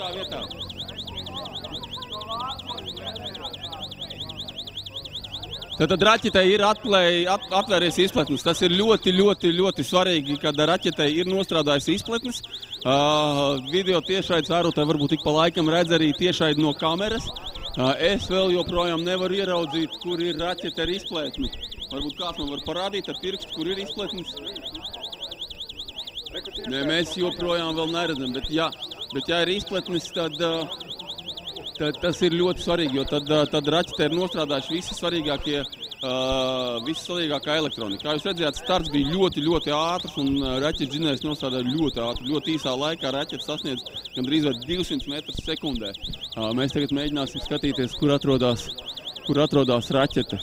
kurā vietā? Tad raķetei ir atvēries izpletnes. Tas ir ļoti svarīgi, kad raķetei ir nostrādājis izpletnes. Video tiešraidis ārotē varbūt tik pa laikam redz arī tiešraidi no kameras. Es vēl joprojām nevaru ieraudzīt, kur ir raķete ar izpletni. Varbūt kāds man var parādīt ar pirkstu, kur ir izpletnes. Nē, mēs joprojām vēl neredzam, bet ja ir izpletnes, tad tas ir ļoti svarīgi, jo tad raķetē ir nostrādājuši visi svarīgākā elektronika. Kā jūs redzējāt, starts bija ļoti ātrs un raķetes dzinējs nostrādāja ļoti ātri. Ļoti īsā laikā raķetes sasniedz gandrīz 200 metrus sekundē. Mēs tagad mēģināsim skatīties, kur atrodas raķete.